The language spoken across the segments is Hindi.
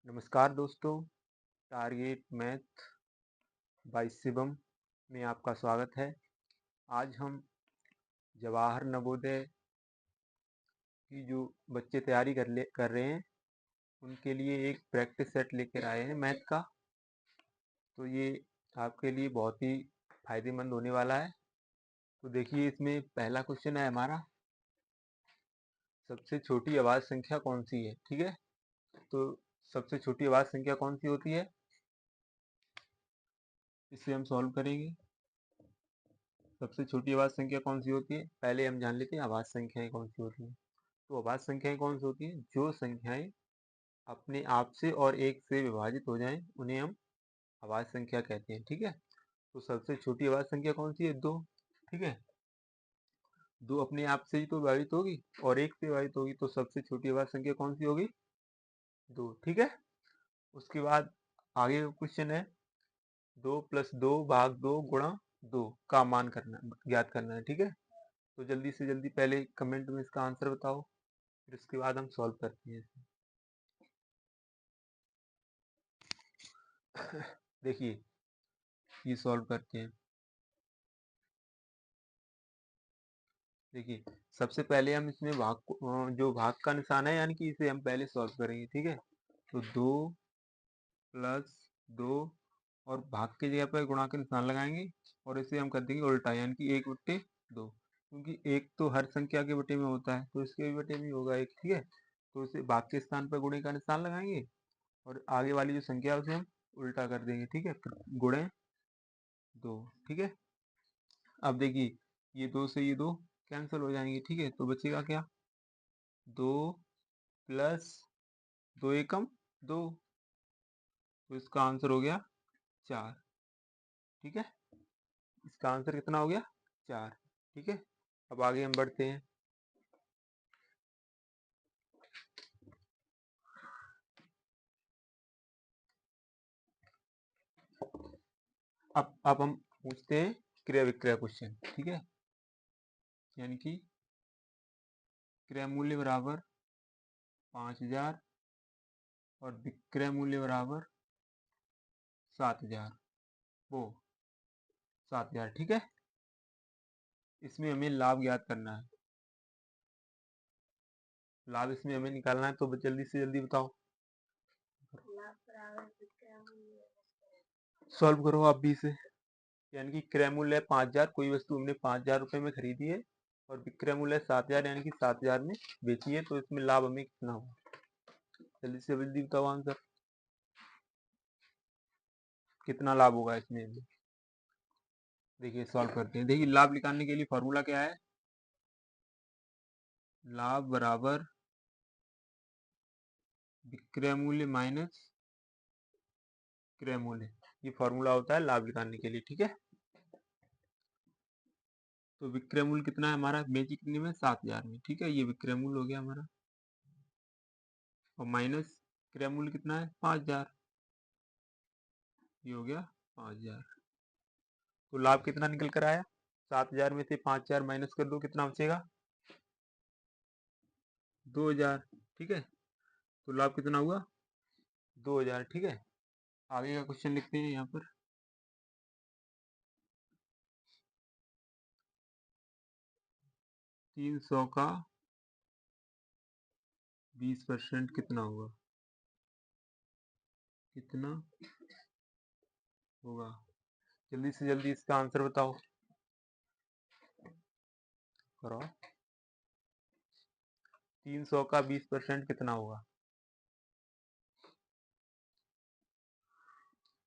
नमस्कार दोस्तों, टारगेट मैथ बाय शिवम में आपका स्वागत है। आज हम जवाहर नवोदय की जो बच्चे तैयारी कर रहे हैं उनके लिए एक प्रैक्टिस सेट लेकर आए हैं मैथ का। तो ये आपके लिए बहुत ही फायदेमंद होने वाला है। तो देखिए, इसमें पहला क्वेश्चन है हमारा, सबसे छोटी अभाज्य संख्या कौन सी है। ठीक है, तो सबसे छोटी अभाज्य संख्या कौन सी होती है, इसे हम सॉल्व करेंगे। सबसे छोटी अभाज्य संख्या कौन सी होती है, पहले हम जान लेते हैं अभाज्य संख्याएं कौन सी होती हैं। तो अभाज्य संख्याएं कौन सी होती हैं, जो संख्याएं अपने आप से और एक से विभाजित हो जाएं उन्हें हम अभाज्य संख्या कहते हैं। ठीक है, तो सबसे छोटी अभाज्य संख्या कौन सी है, 2। ठीक है, 2 अपने आप से ही तो विभाजित होगी और एक से विभाजित होगी, तो सबसे छोटी अभाज्य संख्या कौन सी होगी, 2। ठीक है, उसके बाद आगे का क्वेश्चन है, 2 + 2 भाग 2 गुणा 2 का मान ज्ञात करना है। ठीक है, तो जल्दी से जल्दी पहले कमेंट में इसका आंसर बताओ, फिर उसके बाद हम सॉल्व करते हैं इसे। देखिए, ये सॉल्व करते हैं। देखिए, सबसे पहले हम इसमें जो भाग का निशान है, यानी कि इसे हम पहले सॉल्व करेंगे। ठीक है, तो 2 + 2 और भाग की जगह पर गुणा के निशान लगाएंगे और इसे हम कर देंगे उल्टा, यानी कि 1/2, क्योंकि एक तो हर संख्या के बटे में होता है तो इसके भी बटे में होगा 1। ठीक है, तो इसे भाग के स्थान पर गुणे का निशान लगाएंगे और आगे वाली जो संख्या है उसे हम उल्टा कर देंगे। ठीक है, गुणे 2। ठीक है, अब देखिए, ये 2 से ये 2 कैंसिल हो जाएंगे। ठीक है, तो बचेगा क्या, 2 + 2 एकम 2, तो इसका आंसर हो गया 4। ठीक है, इसका आंसर कितना हो गया, 4। ठीक है, अब आगे हम बढ़ते हैं। अब हम पूछते हैं क्रय विक्रय क्वेश्चन। ठीक है, यानी कि क्रय मूल्य बराबर 5000 और विक्रय मूल्य बराबर 7000, वो 7000। ठीक है, इसमें हमें लाभ ज्ञात करना है। लाभ इसमें हमें निकालना है, तो जल्दी से जल्दी बताओ, सॉल्व करो आप भी इसे। यानी कि क्रय मूल्य है 5000, कोई वस्तु हमने 5000 रुपये में खरीदी है और विक्रय मूल्य 7000, यानी कि 7000 में बेची है, तो इसमें लाभ हमें कितना होगा, जल्दी से जल्दी बताओ आंसर, कितना लाभ होगा इसमें हमें। देखिए, सॉल्व करते हैं। देखिए, लाभ निकालने के लिए फॉर्मूला क्या है, लाभ बराबर विक्रय मूल्य माइनस क्रय मूल्य, ये फॉर्मूला होता है लाभ निकालने के लिए। ठीक है, तो विक्रय मूल्य कितना है हमारा, बेची कितने में, 7000 में। ठीक है, ये विक्रय मूल्य हो गया हमारा, और माइनस क्रय मूल्य कितना है, 5000, ये हो गया 5000। तो लाभ कितना निकल कर आया, 7000 में से 5000 माइनस कर दो, कितना बचेगा, 2000। ठीक है, तो लाभ कितना हुआ, 2000। ठीक है, आगे का क्वेश्चन लिखते हैं यहाँ पर, 300 का 20% कितना होगा, कितना होगा, जल्दी से जल्दी इसका आंसर बताओ, करो। 300 का 20% कितना होगा,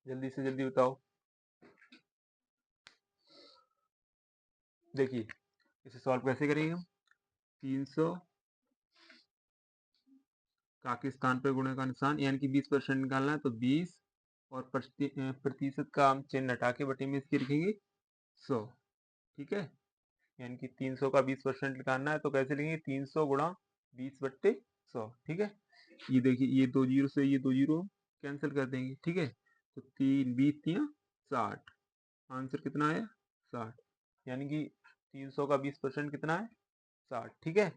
जल्दी से जल्दी बताओ। देखिए, इसे सॉल्व कैसे करेंगे हम, 300 का के स्थान पर गुणे का निशान, यानी कि 20% निकालना है, तो 20 और प्रतिशत का हम चिन्ह हटा के बटे में इसके लिखेंगे 100। ठीक है, यानी कि 300 का 20% निकालना है, तो कैसे लिखेंगे, 300 गुणा 20/100। ठीक है, ये देखिए, ये 2 जीरो से ये 2 जीरो कैंसिल कर देंगे। ठीक है, तो 3 20 × 60, आंसर कितना आया, 60, यानी कि 300 का 20% कितना है, 60। ठीक है,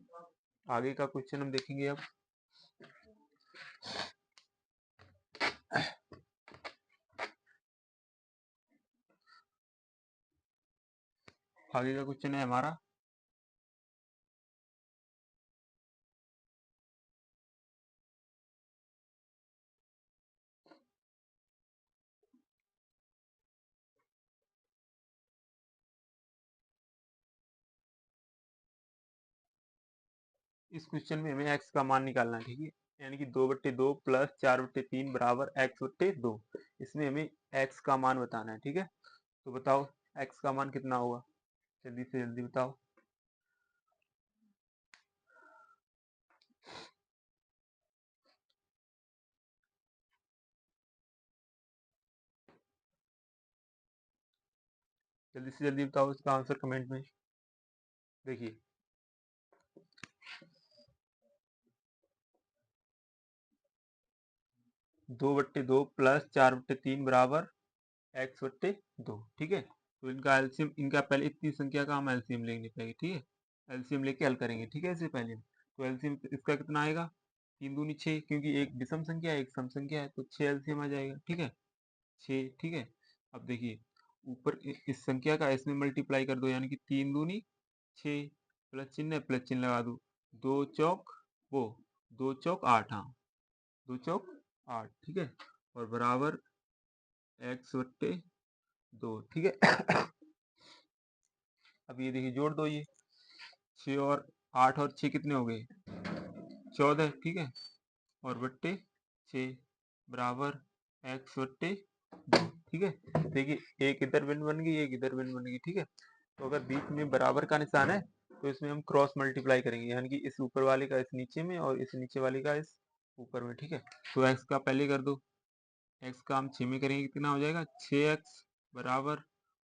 आगे का क्वेश्चन हम देखेंगे अब। आगे का क्वेश्चन है हमारा इस क्वेश्चन में हमें x का मान निकालना है, ठीक है। यानी कि 2/2 प्लस 4/3 बराबर x/2। इसमें हमें x का मान बताना है, ठीक है। तो बताओ x का मान कितना होगा, जल्दी से जल्दी बताओ। जल्दी से जल्दी बताओ इसका आंसर कमेंट में। देखिए 2/2 प्लस 4/3 बराबर x/2, ठीक है। तो इनका एलसीएम, इनका पहले इतनी संख्या का हम एलसीएम लेने पड़ेगी, ठीक है। एलसीएम लेके हल करेंगे, ठीक है। इससे पहले तो एलसीएम इसका कितना आएगा, 3 दूनी 6, क्योंकि एक विषम संख्या है एक सम संख्या है, तो 6 एलसीएम आ जाएगा, ठीक है। 6, ठीक है। अब देखिए ऊपर इस संख्या का इसमें मल्टीप्लाई कर दो, यानी कि 3 दूनी 6, प्लस चिन्ह लगा दो। 2 चौक वो 2 चौक 8, हाँ 2 चौक 8, ठीक है। और बराबर x/2, ठीक है। अब ये देखिए जोड़ दो, ये 6 और 8 और 6 कितने हो गए, 14, ठीक है। और बट्टे 6 बराबर x/2, ठीक है। देखिए एक इधर बिंदु बन गई, एक इधर बिंदु बन गई, ठीक है। तो अगर बीच में बराबर का निशान है तो इसमें हम क्रॉस मल्टीप्लाई करेंगे, यानी कि इस ऊपर वाले का इस नीचे में और इस नीचे वाले का इस ऊपर में, ठीक है। तो x का पहले कर दो, x का हम 6 में करेंगे कितना हो जाएगा 6x बराबर,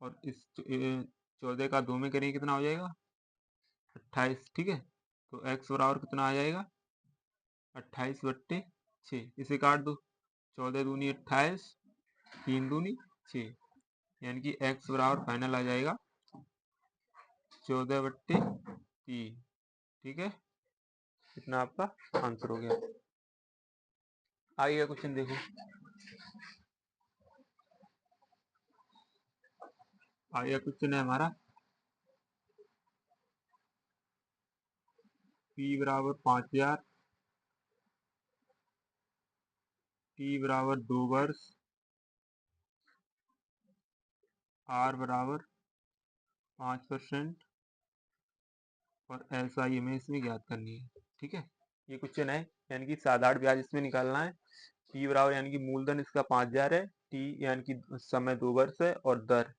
और इस 14 का 2 में करेंगे कितना हो जाएगा 28, ठीक है। तो x बराबर कितना आ जाएगा 28/6। इसे काट दो, 14 दूनी 28, 3 दूनी 6, यानी कि x बराबर फाइनल आ जाएगा 14/3, ठीक है। इतना आपका आंसर हो गया। आगे का क्वेश्चन देखो। आगे का क्वेश्चन है हमारा p बराबर 5000, t बराबर 2 वर्ष, r बराबर 5% और SI हमें इसमें ज्ञात करनी है, ठीक है। ये क्वेश्चन है, यानी कि साधारण ब्याज इसमें निकालना है। p बराबर यानी कि मूलधन इसका 5000 है, t यानी कि समय 2 वर्ष है, और दर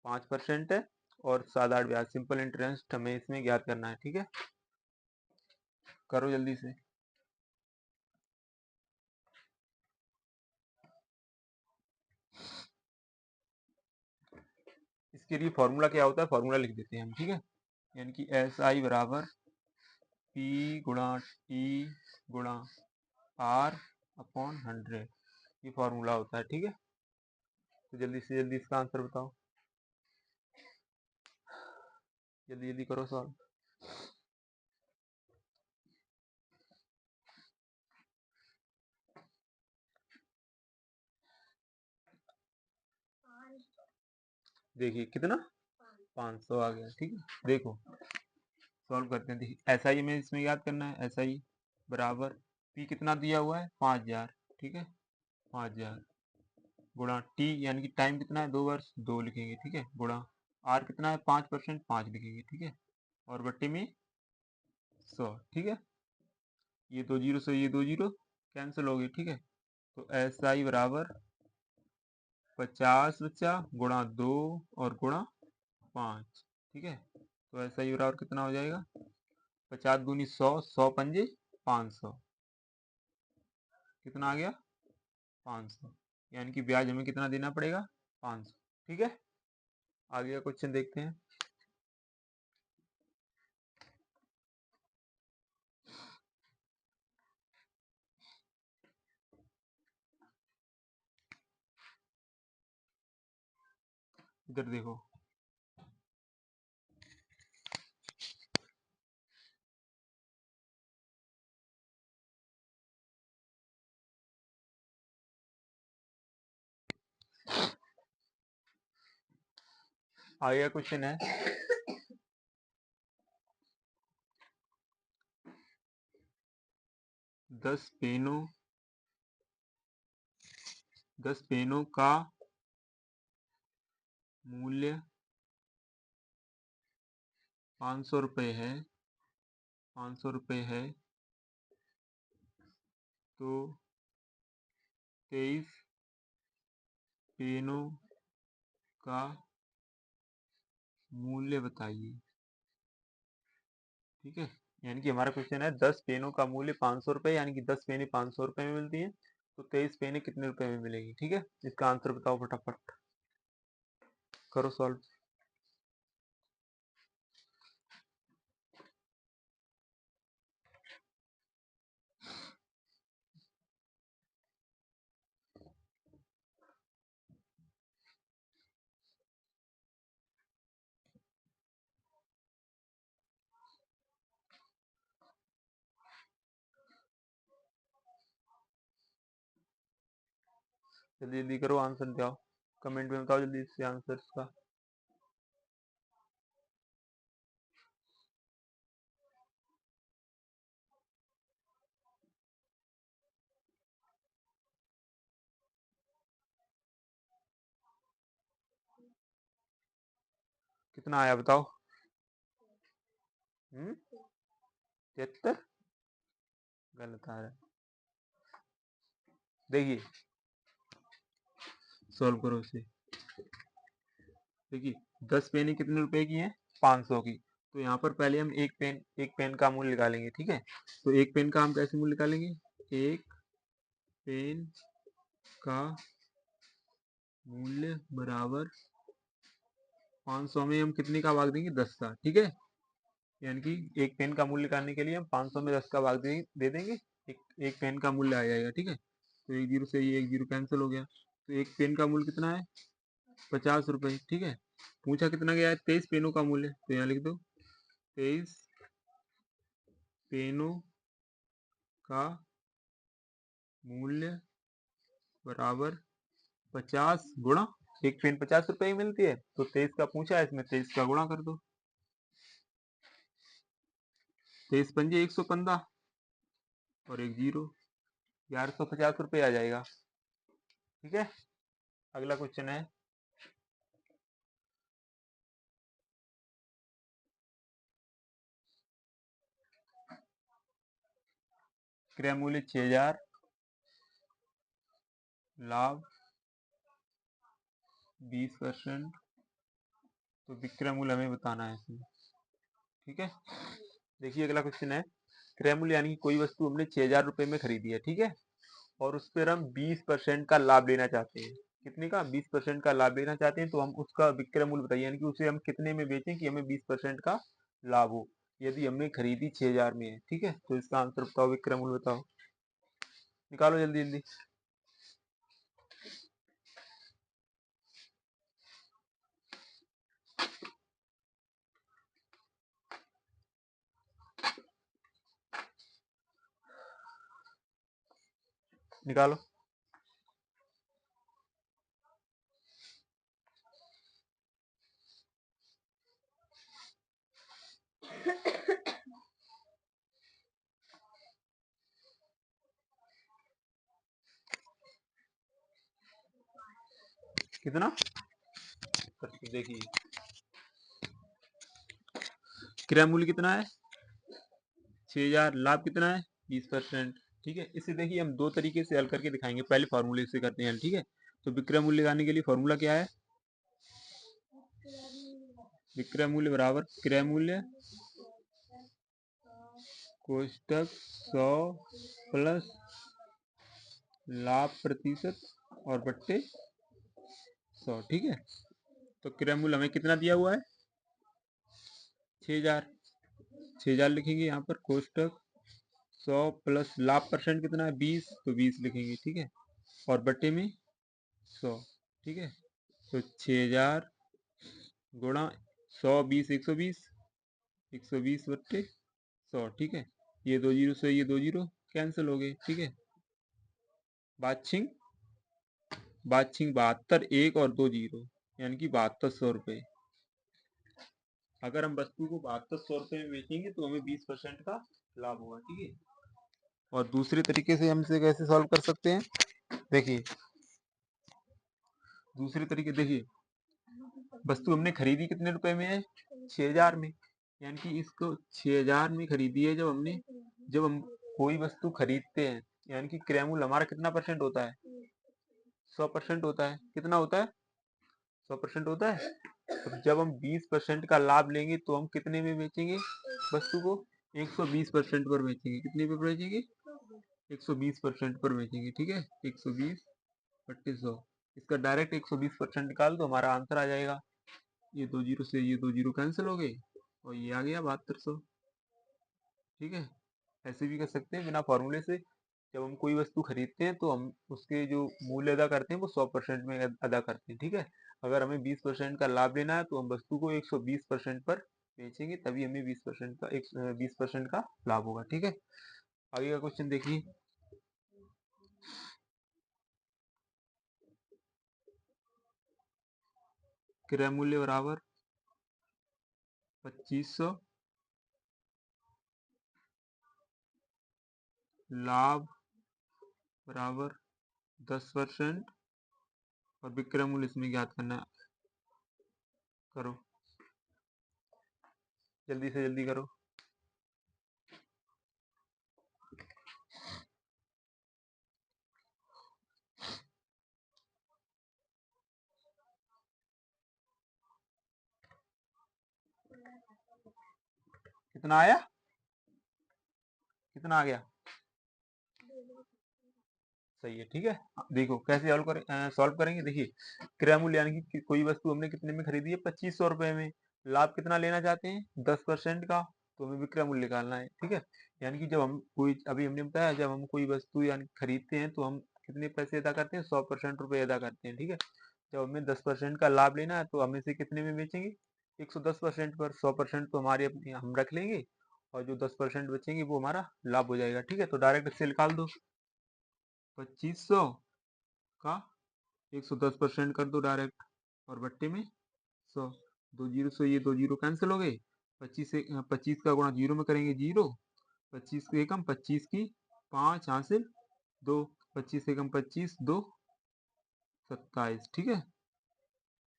5% है, और साधारण ब्याज सिंपल इंटरेस्ट हमें इसमें ज्ञात करना है, ठीक है। करो जल्दी से। इसके लिए फॉर्मूला क्या होता है, फॉर्मूला लिख देते हैं हम, ठीक है। यानी कि SI बराबर P गुणा T गुणा R/100, ये फॉर्मूला होता है, ठीक है। तो जल्दी से जल्दी इसका आंसर बताओ, जल्दी जल्दी करो सॉल्व। देखिए कितना 500 आ गया, ठीक है। देखो सॉल्व करते हैं, देखिए SI में इसमें याद करना है, SI बराबर P कितना दिया हुआ है 5000, ठीक है। 5000 गुणा T यानी कि टाइम कितना है 2 वर्ष, 2 लिखेंगे, ठीक है। गुणा R कितना है 5%, 5 लिखेंगे, ठीक है। और बट्टे में 100, ठीक है। ये 2 जीरो से ये 2 जीरो कैंसिल हो गई, ठीक है। तो SI बराबर 50 बचा गुणा 2 और गुणा 5, ठीक है। तो SI बराबर कितना हो जाएगा 50 दूनी 100, 100 पंजे 500, कितना आ गया 500, यानी कि ब्याज हमें कितना देना पड़ेगा 500, ठीक है। आगे का क्वेश्चन देखते हैं। इधर देखो आगे क्वेश्चन है 10 पेनों का मूल्य 500 रुपये है, 500 रुपये है, तो 23 पेनों का मूल्य बताइए। ठीक है, यानी कि हमारा क्वेश्चन है 10 पेनों का मूल्य 500 रुपये, यानी कि 10 पेनें 500 रुपये में मिलती हैं, तो 23 पेनें कितने रुपए में मिलेगी। ठीक है, इसका आंसर बताओ फटाफट, करो सॉल्व। जल्दी जल्दी करो, आंसर जाओ, कमेंट में बताओ जल्दी से आंसर इसका। कितना आया बताओ। 73 गलत आ रहा है। देखिए सॉल्व करो इसे। देखिए 10 पेनें कितने रुपए की हैं, 500 की। तो यहाँ पर पहले हम एक पेन का मूल्य निकालेंगे। ठीक है, तो एक पेन का हम कैसे मूल्य निकालेंगे, एक पेन का मूल्य बराबर 500 में हम कितने का भाग देंगे, 10 का। ठीक है, यानी कि एक पेन का मूल्य निकालने के लिए हम 500 में 10 का भाग दे देंगे, एक पेन का मूल्य आ जाएगा। ठीक है, तो एक जीरो से ये एक जीरो कैंसिल हो गया, तो एक पेन का मूल्य कितना है, 50 रुपये। ठीक है, पूछा कितना गया है, 23 पेनों का मूल्य, तो यहाँ लिख दो 23 पेनों का मूल्य बराबर 50 गुणा, एक पेन 50 रुपए की मिलती है, तो 23 का पूछा है, इसमें 23 का गुणा कर दो, 23 पंजे 115 और एक जीरो, 1150 रुपये आ जाएगा। ठीक है, अगला क्वेश्चन है क्रय मूल्य 6000, लाभ 20%, तो विक्रय मूल्य हमें बताना है इसमें। ठीक है, देखिए अगला क्वेश्चन है क्रय मूल्य, यानी कि कोई वस्तु हमने 6000 रुपये में खरीदी है। ठीक है, और उस पर हम 20% का लाभ लेना चाहते हैं। कितने का, 20% का लाभ लेना चाहते हैं, तो हम उसका विक्रय मूल्य बताइए, यानी कि उसे हम कितने में बेचें कि हमें 20% का लाभ हो, यदि हमने खरीदी 6000 में है। ठीक है, तो इसका आंसर बताओ, विक्रय मूल्य बताओ, निकालो जल्दी जल्दी। निकालो। कितना, देखिए क्रय मूल्य कितना है, 6000, लाभ कितना है, 20%। ठीक है, इसे देखिए हम दो तरीके से हल करके दिखाएंगे, पहले फॉर्मूले से करते हैं। ठीक है, तो विक्रय मूल्य लगाने के लिए फॉर्मूला क्या है, विक्रय मूल्य बराबर क्रय मूल्य कोष्टक 100 प्लस लाभ प्रतिशत और बट्टे 100। ठीक है, तो क्रय मूल्य हमें कितना दिया हुआ है, 6000, 6000 लिखेंगे यहाँ पर, कोष्टक 100 प्लस लाभ परसेंट कितना है, 20, तो 20 लिखेंगे। ठीक है, और बट्टे में 100। ठीक है, तो 6000 गुणा 100, 20, 120, 120 बट्टे 100। ठीक है, ये दो जीरो से ये दो जीरो कैंसिल हो गए। ठीक है, बाछिंग 72, एक और दो जीरो, यानी कि 7200 रुपये। अगर हम वस्तु को 7200 में बेचेंगे तो हमें 20% का लाभ होगा, ठीक है। और दूसरे तरीके से हम इसे कैसे सॉल्व कर सकते हैं, देखिए दूसरे तरीके देखिए, वस्तु हमने खरीदी कितने रुपए में है, 6000 में, यानी कि इसको 6000 में खरीदी है। जब हम कोई वस्तु खरीदते हैं, यानी कि क्रय मूल्य हमारा कितना परसेंट होता है, 100% होता है। कितना होता है, 100% होता है। तो जब हम 20% का लाभ लेंगे तो हम कितने में बेचेंगे वस्तु को, 120% पर बेचेंगे। कितने पर बेचेंगे, 120% पर बेचेंगे, ठीक है। 120 बट्टे 100, इसका डायरेक्ट 120% निकाल तो हमारा आंसर आ जाएगा। ये 2 जीरो से ये 2 जीरो कैंसिल हो गए और ये आ गया 7200, ठीक है। ऐसे भी कर सकते हैं बिना फॉर्मूले से। जब हम कोई वस्तु खरीदते हैं तो हम उसके जो मूल्य अदा करते हैं वो 100% में अदा करते हैं, ठीक है। अगर हमें 20% का लाभ लेना है तो हम वस्तु को 120% पर बेचेंगे, तभी हमें 20% का लाभ होगा, ठीक है। आगे का क्वेश्चन देखिए, क्रय मूल्य बराबर 2500, लाभ बराबर 10% और विक्रय मूल्य इसमें ज्ञात करना है। करो, जल्दी से जल्दी करो। कितना आया, कितना आ गया, सही है, ठीक है। देखो कैसे सॉल्व करेंगे, देखिए क्रय मूल्य यानी कि कोई वस्तु हमने कितने में खरीदी है, 2500 रुपए में। लाभ कितना लेना चाहते हैं, 10% का, तो हमें विक्रय मूल्य निकालना है, ठीक है। यानी कि जब हम कोई, अभी हमने बताया, जब हम कोई वस्तु यानी खरीदते हैं तो हम कितने पैसे अदा करते हैं, 100% रुपए अदा करते हैं, ठीक है। जब हमें 10% का लाभ लेना है तो हम इसे कितने में बेचेंगे, 110% पर। 100% तो हमारे अपने हम रख लेंगे और जो 10% बचेंगे वो हमारा लाभ हो जाएगा, ठीक है। तो डायरेक्ट इससे निकाल दो, 2500 का 110% कर दो डायरेक्ट और बट्टे में 100। 2 जीरो से ये 2 जीरो कैंसिल हो गए। 25 से 25 का गुणा जीरो में करेंगे जीरो, 25 के एकम 25 की 5 हासिल 2, 25 एकम 25 2 27, ठीक है।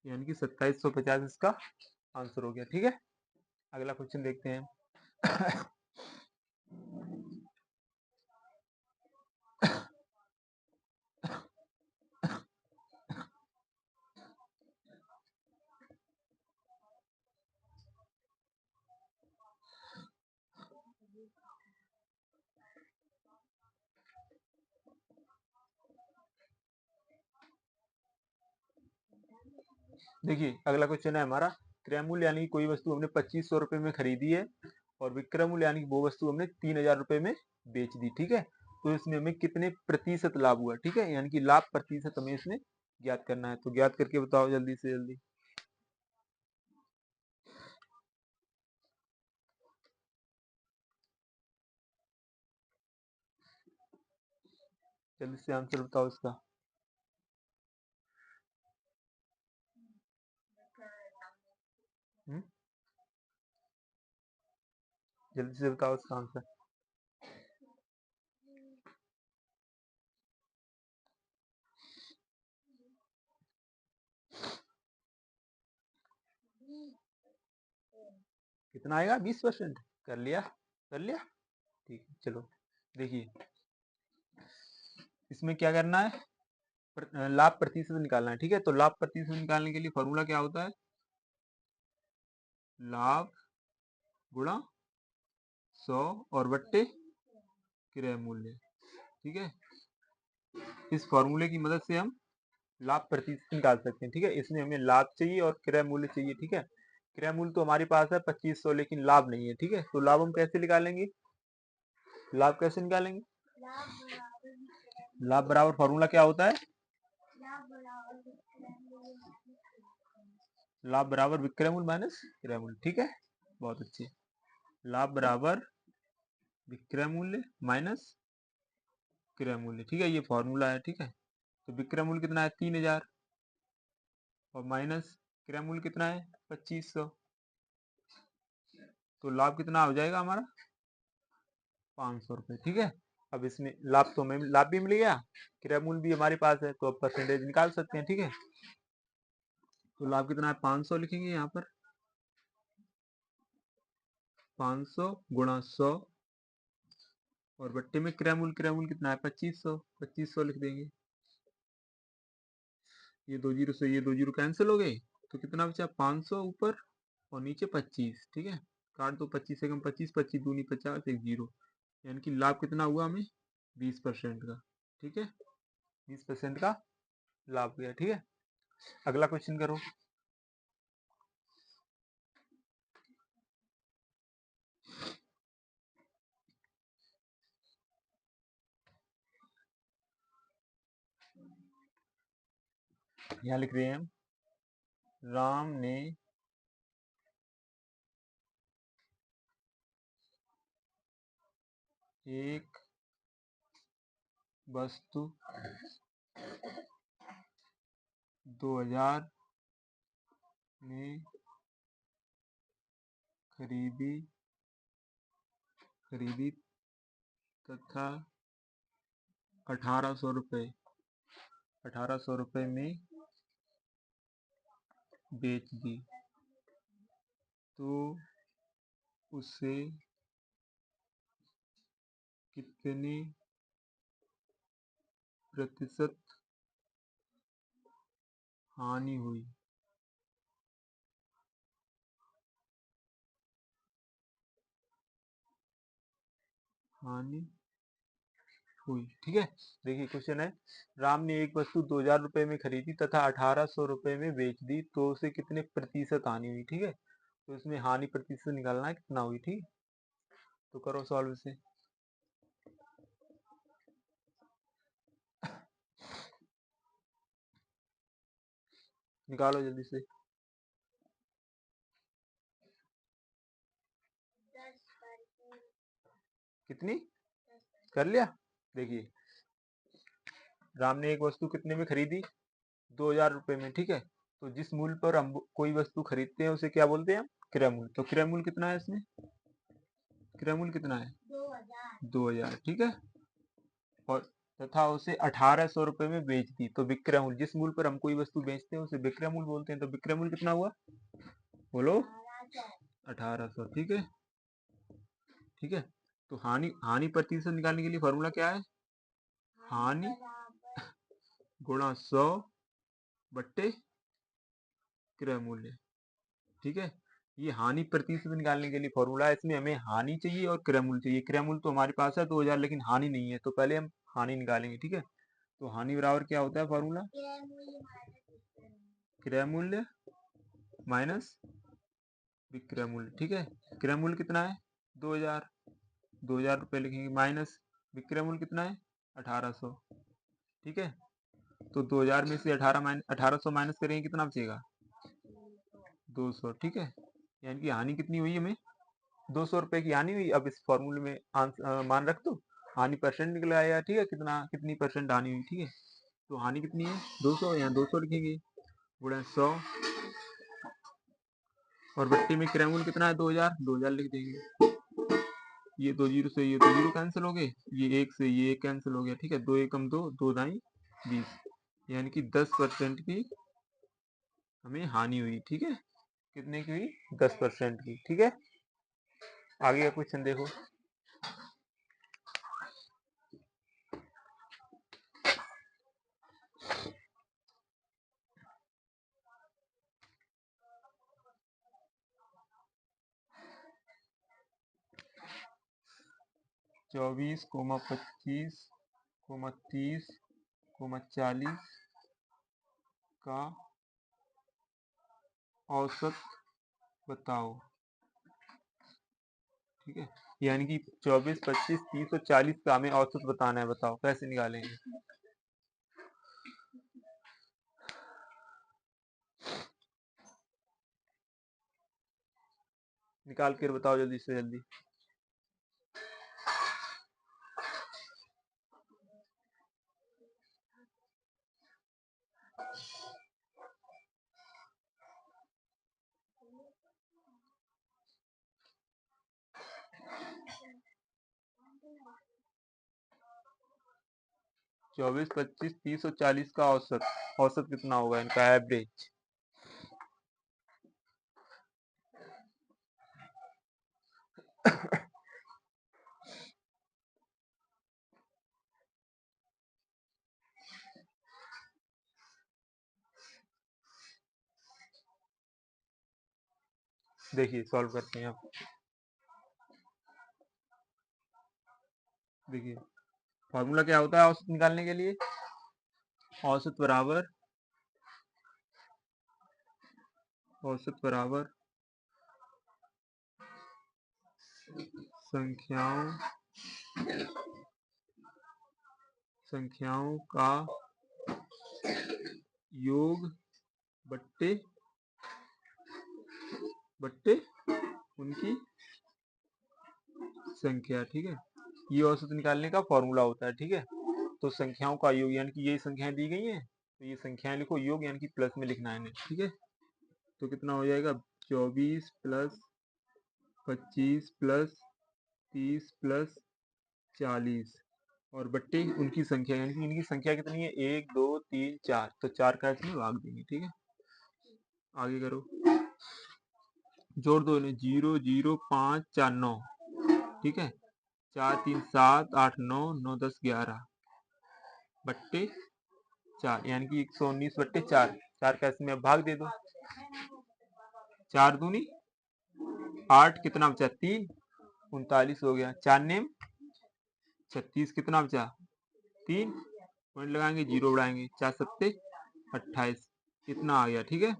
यानी कि 2750 इसका आंसर हो गया, ठीक है। अगला क्वेश्चन देखते हैं। देखिए अगला क्वेश्चन है हमारा, क्रय मूल्य यानी कि कोई वस्तु हमने 2500 रुपए में खरीदी है और विक्रय मूल्य यानी कि वो वस्तु हमने 3000 रुपए में बेच दी, ठीक है। तो इसमें हमें कितने प्रतिशत लाभ हुआ, ठीक है, यानी कि लाभ प्रतिशत हमें इसमें ज्ञात करना है। तो ज्ञात करके बताओ जल्दी से जल्दी, जल्दी से आंसर बताओ इसका। हम्म, जल्दी से बताओ इसका आंसर। कितना आएगा, 20%। कर लिया, कर लिया, ठीक है। चलो देखिए, इसमें क्या करना है, लाभ प्रतिशत निकालना है, ठीक है। तो लाभ प्रतिशत निकालने के लिए फॉर्मूला क्या होता है, लाभ गुणा 100 और बट्टे क्रय मूल्य, ठीक है। इस फॉर्मूले की मदद से हम लाभ प्रतिशत निकाल सकते हैं, ठीक है। इसमें हमें लाभ चाहिए और क्रय मूल्य चाहिए, ठीक है। क्रय मूल्य तो हमारे पास है 2500, लेकिन लाभ नहीं है, ठीक है। तो लाभ हम कैसे निकालेंगे, लाभ कैसे निकालेंगे, लाभ बराबर फॉर्मूला क्या होता है, लाभ बराबर विक्रय मूल्य माइनस क्रय मूल्य, ठीक है। बहुत अच्छे, लाभ बराबर विक्रय मूल्य माइनस क्रय मूल्य, ठीक है, ये फॉर्मूला है, ठीक है। तो विक्रय मूल्य कितना है, 3000, और माइनस क्रय मूल्य कितना है, 2500, तो लाभ कितना हो जाएगा हमारा 500 रुपये। ठीक है, अब इसमें लाभ तो हमें लाभ भी मिल गया, क्रय मूल्य भी हमारे पास है, तो अब परसेंटेज निकाल सकते हैं। ठीक है, तो लाभ कितना है 500 लिखेंगे यहाँ पर, 500 गुणा 100 और बट्टे में क्रय मूल्य कितना है 2500, 2500 लिख देंगे। ये 2 जीरो से ये 2 जीरो कैंसिल हो गए, तो कितना बचा 500 ऊपर और नीचे 25। ठीक है, काट दो 25 से कम 25, 25 दूनी 50, एक जीरो, यानी कि लाभ कितना हुआ हमें 20% का। ठीक है, 20% का लाभ हुआ। ठीक है, अगला क्वेश्चन करो। यहाँ लिख रहे हैं हम, राम ने एक वस्तु 2000 में खरीदी तथा 1800 रुपये में बेच दी, तो उसे कितने प्रतिशत हानि हुई। ठीक है, देखिए क्वेश्चन है, राम ने एक वस्तु 2000 रुपये में खरीदी तथा 1800 रुपये में बेच दी, तो उसे कितने प्रतिशत हानि हुई। ठीक है, तो इसमें हानि प्रतिशत निकालना है कितना हुई। ठीक, तो करो सॉल्व इसे, निकालो जल्दी से। कितनी कर लिया। देखिए, राम ने एक वस्तु कितने में खरीदी 2000 रुपये में। ठीक है, तो जिस मूल्य पर हम कोई वस्तु खरीदते हैं उसे क्या बोलते हैं हम, क्रय मूल्य। तो क्रय मूल्य कितना है इसमें, क्रय मूल्य कितना है 2000। ठीक है, और तथा उसे 1800 रुपये में बेच दी, तो विक्रय मूल्य, जिस मूल्य पर हम कोई वस्तु बेचते हैं उसे विक्रय मूल्य बोलते हैं। तो विक्रय मूल्य कितना हुआ, बोलो 1800। ठीक है, ठीक है, तो हानि हानि प्रतिशत निकालने के लिए फॉर्मूला क्या है, हानि गुणा 100 बट्टे क्रय मूल्य। ठीक है, ये हानि प्रतिशत निकालने के लिए फॉर्मूला है, इसमें हमें हानि चाहिए और क्रय मूल्य चाहिए। क्रय मूल्य तो हमारे पास है 2000, लेकिन हानि नहीं है, तो पहले हम हानि निकालेंगे। ठीक है, तो हानि बराबर क्या होता है फॉर्मूला, क्रय मूल्य माइनस विक्रय मूल्य। ठीक है, क्रय मूल्य कितना है 2000, 2000 रुपये लिखेंगे, माइनस विक्रय मूल्य कितना है 1800। ठीक है, तो 2000 में से 1800 माइनस करेंगे, कितना बचेगा 200। ठीक है, यानी कि हानि कितनी हुई हमें 200 रुपये की हानि हुई। अब इस फॉर्मूले में मान रख दो, हानि परसेंट निकल आएगा। ठीक है, कितनी परसेंट हानि हुई। ठीक है, तो हानि कितनी है 200, यहाँ 200 लिखेंगे, गुणा 100 और बट्टी में क्रय मूल्य कितना है 2000, 2000 लिख देंगे। ये 2 जीरो से ये 2 जीरो कैंसिल हो गए, ये एक से ये एक कैंसिल हो गया। ठीक है, 2 एकम 2, 2 दाई 20, यानी कि 10% की हमें हानि हुई। ठीक है, कितने की हुई 10% की। ठीक है, आगे का क्वेश्चन देखो। चौबीस 25 30 40 का औसत बताओ। ठीक है, यानी कि 24 25 30 और 40 का हमें औसत बताना है, बताओ कैसे निकालेंगे। निकाल कर बताओ जल्दी से जल्दी। 24, 25, 30 और 40 का औसत औसत कितना होगा इनका एवरेज। देखिए सॉल्व करते हैं आप। देखिए फॉर्मूला क्या होता है औसत निकालने के लिए, औसत बराबर संख्याओं का योग बट्टे उनकी संख्या। ठीक है, ये औसत निकालने का फॉर्मूला होता है। ठीक है, तो संख्याओं का योग यानी कि ये संख्याएं दी गई हैं, तो ये संख्याएं लिखो, योग यानी कि प्लस में लिखना है इन्हें। ठीक है, तो कितना हो जाएगा 24 प्लस 25 प्लस 30 प्लस 40 और बट्टे उनकी संख्या, यानी कि इनकी संख्या कितनी है 1 2 3 4, तो 4 का इसमें भाग देंगे। ठीक है, आगे करो, जोड़ दो इन्हें, 0 0 5 4 9। ठीक है, 4 3 7 8 9 9 10 11 बट्टे 4, यानी कि 119 बट्टे 4। 4 का इसमें भाग दे दो, 4 दूनी 8, कितना बचा 3, 39 हो गया। 4 नेम 36, कितना बचा 3, पॉइंट लगाएंगे, 0 बढ़ाएंगे, 4 सत्ते 28, इतना आ गया। ठीक है,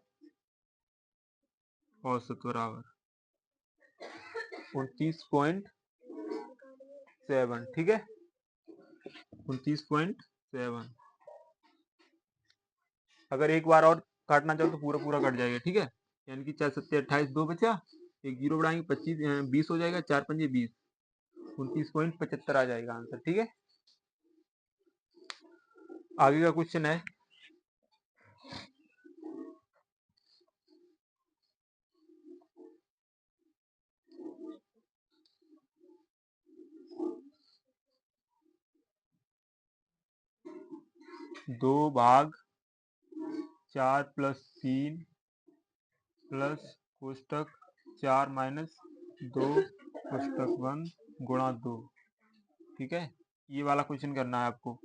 औसत बराबर 29.7। ठीक है, 29.7। अगर एक बार और काटना चाहो तो पूरा पूरा कट जाएगा। ठीक है, यानी कि 4 सत्ते 28, 2 बचा, एक 0 बढ़ाएंगे, 25 20 हो जाएगा, 4 पंजे 20, 29.75 आ जाएगा आंसर। ठीक है, आगे का क्वेश्चन है, दो भाग 4 प्लस 3 प्लस कोष्टक 4 माइनस 2 कोष्टक 1 गुणा 2। ठीक है, ये वाला क्वेश्चन करना है आपको।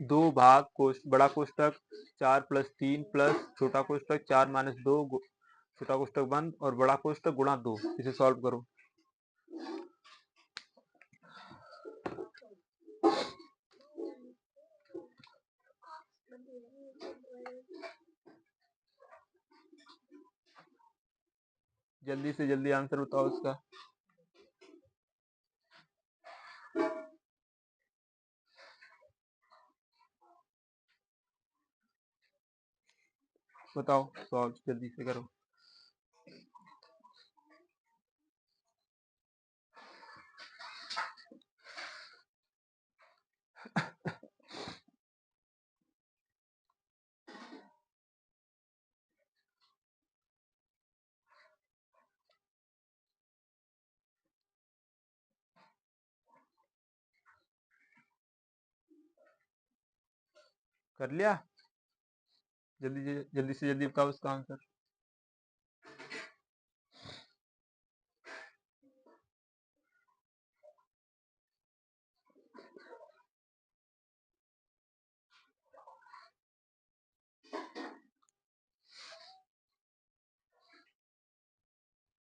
दो भाग बड़ा कोष्टक 4 प्लस 3 प्लस छोटा कोष्टक 4 माइनस 2 छोटा कोष्टक बंद और बड़ा कोष्टक गुणा 2, इसे सॉल्व करो। जल्दी से जल्दी आंसर बताओ इसका। बताओ, सॉल्व जल्दी से करो। कर लिया, जल्दी से जल्दी बताओ इसका आंसर।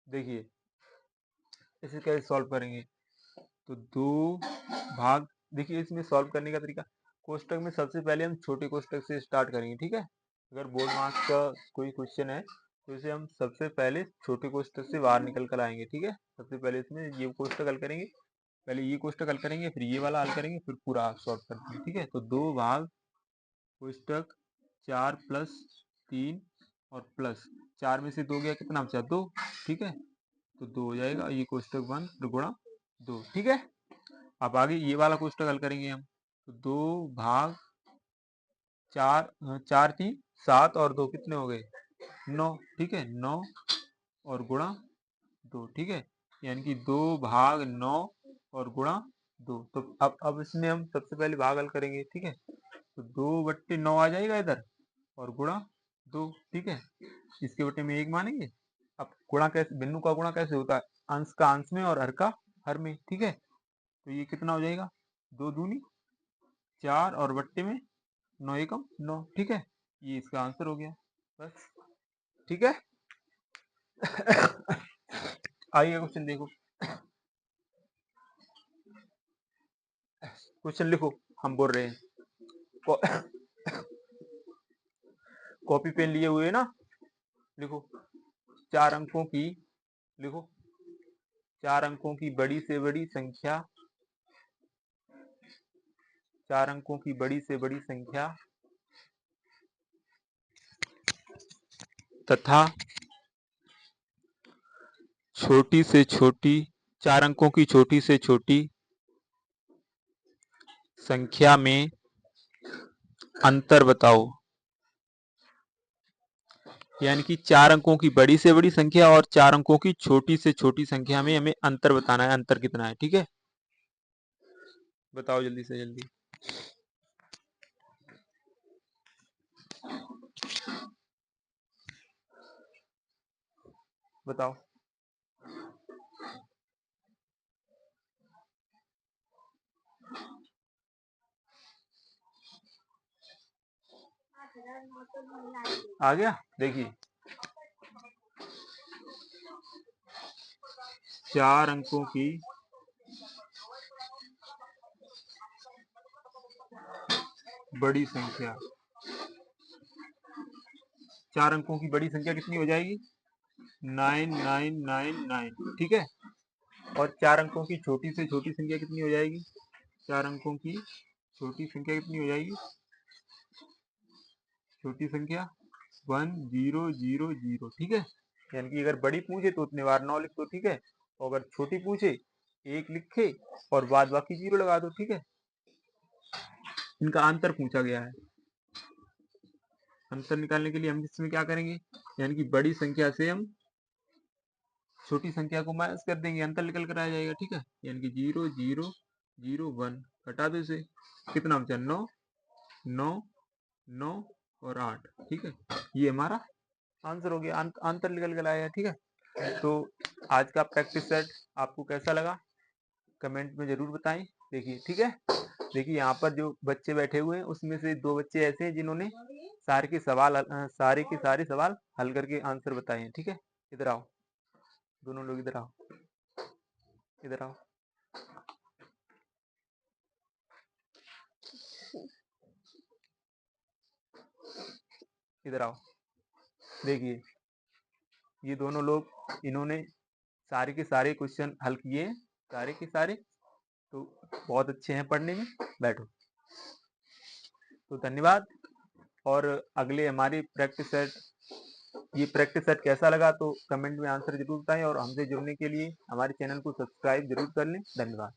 देखिए इसे कैसे सॉल्व करेंगे, तो दो भाग, देखिए इसमें सॉल्व करने का तरीका, कोष्टक में सबसे पहले हम छोटे कोष्टक से स्टार्ट करेंगे। ठीक है, अगर बोर्ड मार्क्स का कोई क्वेश्चन है तो इसे हम सबसे पहले छोटे कोष्टक से बाहर निकल कर आएंगे। ठीक है, सबसे पहले इसमें ये कोष्टक हल करेंगे, पहले ये कोष्टक हल करेंगे, फिर ये वाला हल करेंगे, फिर पूरा सॉल्व करते हैं। ठीक है, तो दो भाग कोष्टक 4 प्लस 3 और प्लस 4 में से 2 गया, कितना बचा 2। ठीक है, तो 2 हो जाएगा, ये कोष्टक 1 गुणा 2। ठीक है, अब आगे ये वाला कोष्टक हल करेंगे हम, तो 2 भाग 4 4 3 7 और 2 कितने हो गए 9। ठीक है, 9 और गुणा 2। ठीक है, यानी कि 2 भाग 9 और गुणा 2। तो अब इसमें हम सबसे पहले भाग हल करेंगे, ठीक है। तो 2/9 आ जाएगा इधर और गुणा 2, ठीक है। इसके बटे में 1 मानेंगे। अब गुणा कैसे, भिन्नु का गुणा कैसे होता है, अंश का अंश में और हर का हर में, ठीक है। तो ये कितना हो जाएगा, 2 दूनी 4 और बट्टे में 9 एकम 9, ठीक है। ये इसका आंसर हो गया बस, ठीक है। आइए क्वेश्चन देखो, क्वेश्चन लिखो, हम बोल रहे हैं। कॉपी पेन लिए हुए ना, लिखो 4 अंकों की, लिखो 4 अंकों की बड़ी से बड़ी संख्या, 4 अंकों की बड़ी से बड़ी संख्या तथा छोटी से छोटी, 4 अंकों की छोटी से छोटी संख्या में अंतर बताओ। यानी कि 4 अंकों की बड़ी से बड़ी संख्या और 4 अंकों की छोटी से छोटी संख्या में हमें अंतर बताना है, अंतर कितना है, ठीक है। बताओ जल्दी से जल्दी। बताओ। आ गया, देखिए 4 अंकों की बड़ी संख्या, 4 अंकों की बड़ी संख्या कितनी हो जाएगी, 9999, ठीक है। और 4 अंकों की छोटी से छोटी संख्या कितनी हो जाएगी, 4 अंकों की छोटी संख्या कितनी हो जाएगी, छोटी संख्या 1000, ठीक है। यानी कि अगर बड़ी पूछे तो उतने बार 9 लिख दो, ठीक है। और अगर छोटी पूछे 1 लिखे और बाद बाकी 0 लगा दो, ठीक है। इनका अंतर पूछा गया है। अंतर निकालने के लिए हम इसमें क्या करेंगे, यानी कि बड़ी संख्या से हम छोटी संख्या को माइनस कर देंगे, अंतर निकल कर आ जाएगा, ठीक है। यानी कि 0001 घटा दो इसे, कितना बचा 9 9 9 और 8, ठीक है। ये हमारा आंसर हो गया, अंतर निकल कर आया, ठीक है। तो आज का प्रैक्टिस सेट आपको कैसा लगा कमेंट में जरूर बताएं। देखिए, ठीक है। देखिए यहाँ पर जो बच्चे बैठे हुए हैं उसमें से 2 बच्चे ऐसे हैं जिन्होंने सारे के सारे सवाल हल करके आंसर बताए हैं, ठीक है। इधर आओ, दोनों लोग इधर आओ, इधर आओ, इधर आओ। देखिए ये दोनों लोग, इन्होंने सारे के सारे क्वेश्चन हल किए हैं, सारे के सारे। तो बहुत अच्छे हैं पढ़ने में, बैठो। तो धन्यवाद। और अगले हमारी प्रैक्टिस सेट, ये प्रैक्टिस सेट कैसा लगा तो कमेंट में आंसर जरूर बताएं और हमसे जुड़ने के लिए हमारे चैनल को सब्सक्राइब जरूर कर लें। धन्यवाद।